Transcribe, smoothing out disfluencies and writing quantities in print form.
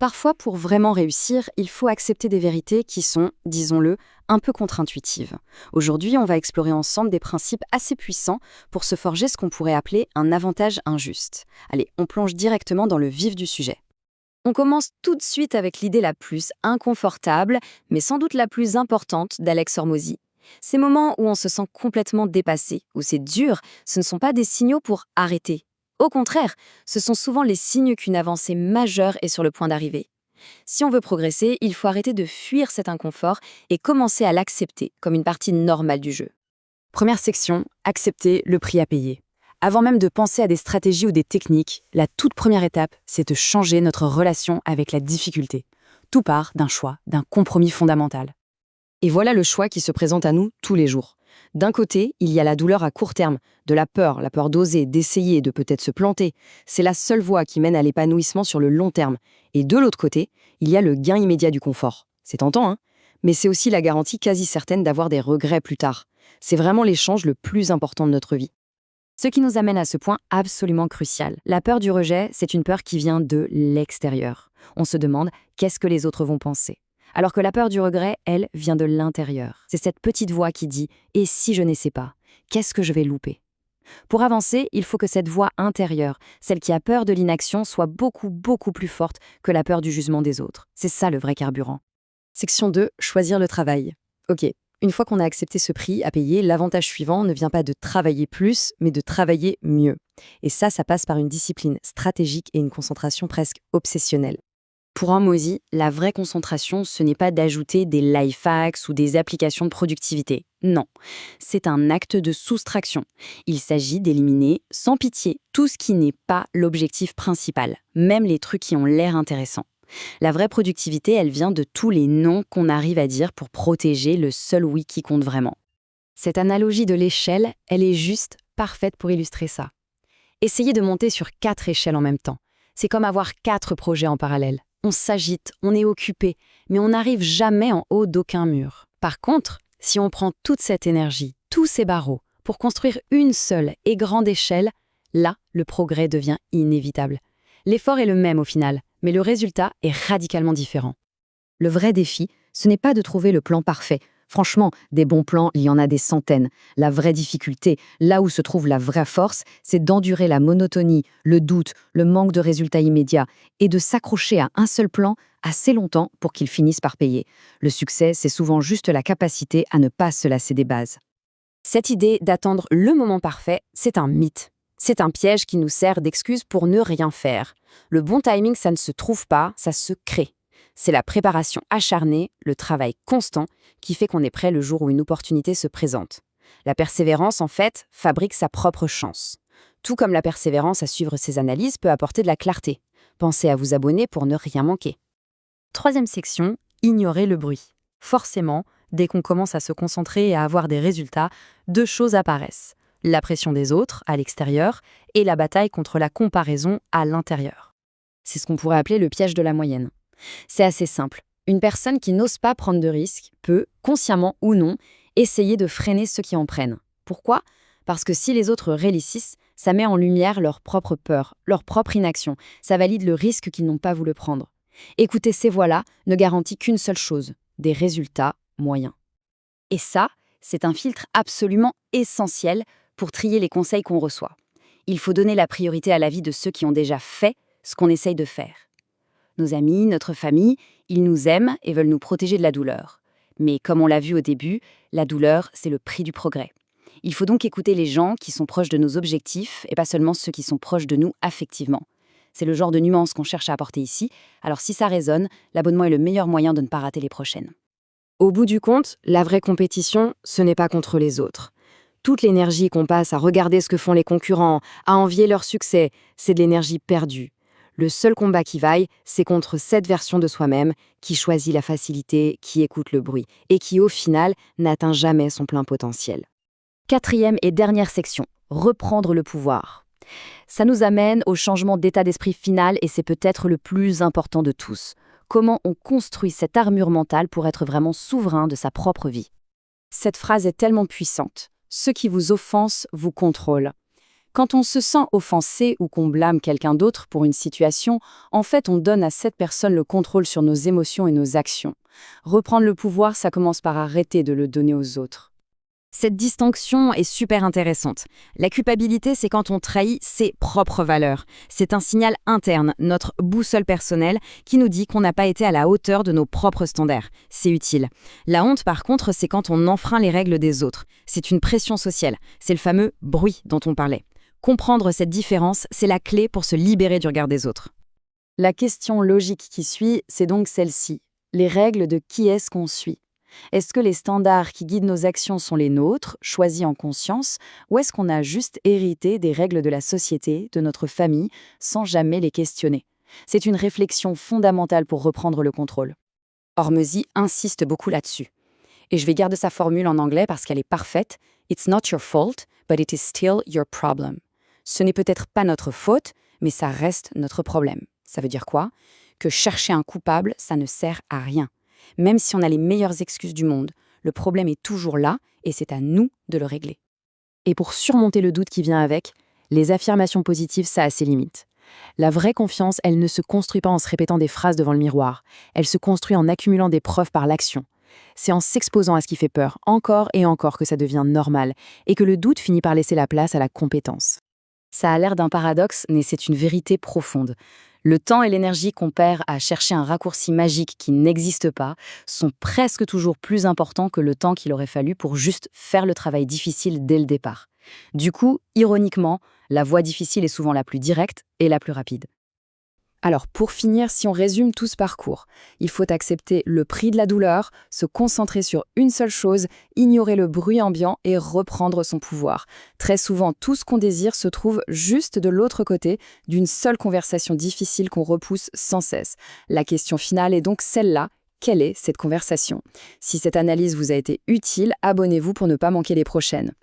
Parfois, pour vraiment réussir, il faut accepter des vérités qui sont, disons-le, un peu contre-intuitives. Aujourd'hui, on va explorer ensemble des principes assez puissants pour se forger ce qu'on pourrait appeler un avantage injuste. Allez, on plonge directement dans le vif du sujet. On commence tout de suite avec l'idée la plus inconfortable, mais sans doute la plus importante d'Alex Hormozy. Ces moments où on se sent complètement dépassé, où c'est dur, ce ne sont pas des signaux pour arrêter. Au contraire, ce sont souvent les signes qu'une avancée majeure est sur le point d'arriver. Si on veut progresser, il faut arrêter de fuir cet inconfort et commencer à l'accepter comme une partie normale du jeu. Première section, accepter le prix à payer. Avant même de penser à des stratégies ou des techniques, la toute première étape, c'est de changer notre relation avec la difficulté. Tout part d'un choix, d'un compromis fondamental. Et voilà le choix qui se présente à nous tous les jours. D'un côté, il y a la douleur à court terme, de la peur d'oser, d'essayer, de peut-être se planter. C'est la seule voie qui mène à l'épanouissement sur le long terme. Et de l'autre côté, il y a le gain immédiat du confort. C'est tentant, hein? Mais c'est aussi la garantie quasi certaine d'avoir des regrets plus tard. C'est vraiment l'échange le plus important de notre vie. Ce qui nous amène à ce point absolument crucial. La peur du rejet, c'est une peur qui vient de l'extérieur. On se demande qu'est-ce que les autres vont penser. Alors que la peur du regret, elle, vient de l'intérieur. C'est cette petite voix qui dit « Et si je n'essaie pas? Qu'est-ce que je vais louper ?» Pour avancer, il faut que cette voix intérieure, celle qui a peur de l'inaction, soit beaucoup plus forte que la peur du jugement des autres. C'est ça le vrai carburant. Section 2, choisir le travail. Ok, une fois qu'on a accepté ce prix à payer, l'avantage suivant ne vient pas de travailler plus, mais de travailler mieux. Et ça passe par une discipline stratégique et une concentration presque obsessionnelle. Pour Hormozy, la vraie concentration, ce n'est pas d'ajouter des life hacks ou des applications de productivité. Non, c'est un acte de soustraction. Il s'agit d'éliminer, sans pitié, tout ce qui n'est pas l'objectif principal, même les trucs qui ont l'air intéressants. La vraie productivité, elle vient de tous les non qu'on arrive à dire pour protéger le seul oui qui compte vraiment. Cette analogie de l'échelle, elle est juste parfaite pour illustrer ça. Essayez de monter sur 4 échelles en même temps. C'est comme avoir 4 projets en parallèle. On s'agite, on est occupé, mais on n'arrive jamais en haut d'aucun mur. Par contre, si on prend toute cette énergie, tous ces barreaux, pour construire une seule et grande échelle, là, le progrès devient inévitable. L'effort est le même au final, mais le résultat est radicalement différent. Le vrai défi, ce n'est pas de trouver le plan parfait. Franchement, des bons plans, il y en a des centaines. La vraie difficulté, là où se trouve la vraie force, c'est d'endurer la monotonie, le doute, le manque de résultats immédiats et de s'accrocher à un seul plan assez longtemps pour qu'il finisse par payer. Le succès, c'est souvent juste la capacité à ne pas se lasser des bases. Cette idée d'attendre le moment parfait, c'est un mythe. C'est un piège qui nous sert d'excuse pour ne rien faire. Le bon timing, ça ne se trouve pas, ça se crée. C'est la préparation acharnée, le travail constant, qui fait qu'on est prêt le jour où une opportunité se présente. La persévérance, en fait, fabrique sa propre chance. Tout comme la persévérance à suivre ses analyses peut apporter de la clarté. Pensez à vous abonner pour ne rien manquer. Troisième section, ignorer le bruit. Forcément, dès qu'on commence à se concentrer et à avoir des résultats, 2 choses apparaissent. La pression des autres, à l'extérieur, et la bataille contre la comparaison à l'intérieur. C'est ce qu'on pourrait appeler le piège de la moyenne. C'est assez simple. Une personne qui n'ose pas prendre de risques peut, consciemment ou non, essayer de freiner ceux qui en prennent. Pourquoi ? Parce que si les autres réussissent, ça met en lumière leur propre peur, leur propre inaction. Ça valide le risque qu'ils n'ont pas voulu prendre. Écouter ces voix-là ne garantit qu'une seule chose, des résultats moyens. Et ça, c'est un filtre absolument essentiel pour trier les conseils qu'on reçoit. Il faut donner la priorité à l'avis de ceux qui ont déjà fait ce qu'on essaye de faire. Nos amis, notre famille, ils nous aiment et veulent nous protéger de la douleur. Mais comme on l'a vu au début, la douleur, c'est le prix du progrès. Il faut donc écouter les gens qui sont proches de nos objectifs et pas seulement ceux qui sont proches de nous affectivement. C'est le genre de nuance qu'on cherche à apporter ici, alors si ça résonne, l'abonnement est le meilleur moyen de ne pas rater les prochaines. Au bout du compte, la vraie compétition, ce n'est pas contre les autres. Toute l'énergie qu'on passe à regarder ce que font les concurrents, à envier leur succès, c'est de l'énergie perdue. Le seul combat qui vaille, c'est contre cette version de soi-même qui choisit la facilité, qui écoute le bruit et qui, au final, n'atteint jamais son plein potentiel. Quatrième et dernière section, reprendre le pouvoir. Ça nous amène au changement d'état d'esprit final et c'est peut-être le plus important de tous. Comment on construit cette armure mentale pour être vraiment souverain de sa propre vie. Cette phrase est tellement puissante. Ceux qui vous offensent vous contrôlent. Quand on se sent offensé ou qu'on blâme quelqu'un d'autre pour une situation, en fait, on donne à cette personne le contrôle sur nos émotions et nos actions. Reprendre le pouvoir, ça commence par arrêter de le donner aux autres. Cette distinction est super intéressante. La culpabilité, c'est quand on trahit ses propres valeurs. C'est un signal interne, notre boussole personnelle, qui nous dit qu'on n'a pas été à la hauteur de nos propres standards. C'est utile. La honte, par contre, c'est quand on enfreint les règles des autres. C'est une pression sociale. C'est le fameux bruit dont on parlait. Comprendre cette différence, c'est la clé pour se libérer du regard des autres. La question logique qui suit, c'est donc celle-ci. Les règles de qui est-ce qu'on suit ? Est-ce que les standards qui guident nos actions sont les nôtres, choisis en conscience, ou est-ce qu'on a juste hérité des règles de la société, de notre famille, sans jamais les questionner ? C'est une réflexion fondamentale pour reprendre le contrôle. Hormezy insiste beaucoup là-dessus. Et je vais garder sa formule en anglais parce qu'elle est parfaite. « It's not your fault, but it is still your problem ». Ce n'est peut-être pas notre faute, mais ça reste notre problème. Ça veut dire quoi ? Que chercher un coupable, ça ne sert à rien. Même si on a les meilleures excuses du monde, le problème est toujours là et c'est à nous de le régler. Et pour surmonter le doute qui vient avec, les affirmations positives, ça a ses limites. La vraie confiance, elle ne se construit pas en se répétant des phrases devant le miroir. Elle se construit en accumulant des preuves par l'action. C'est en s'exposant à ce qui fait peur, encore et encore, que ça devient normal et que le doute finit par laisser la place à la compétence. Ça a l'air d'un paradoxe, mais c'est une vérité profonde. Le temps et l'énergie qu'on perd à chercher un raccourci magique qui n'existe pas sont presque toujours plus importants que le temps qu'il aurait fallu pour juste faire le travail difficile dès le départ. Du coup, ironiquement, la voie difficile est souvent la plus directe et la plus rapide. Alors, pour finir, si on résume tout ce parcours, il faut accepter le prix de la douleur, se concentrer sur une seule chose, ignorer le bruit ambiant et reprendre son pouvoir. Très souvent, tout ce qu'on désire se trouve juste de l'autre côté d'une seule conversation difficile qu'on repousse sans cesse. La question finale est donc celle-là. Quelle est cette conversation ? Si cette analyse vous a été utile, abonnez-vous pour ne pas manquer les prochaines.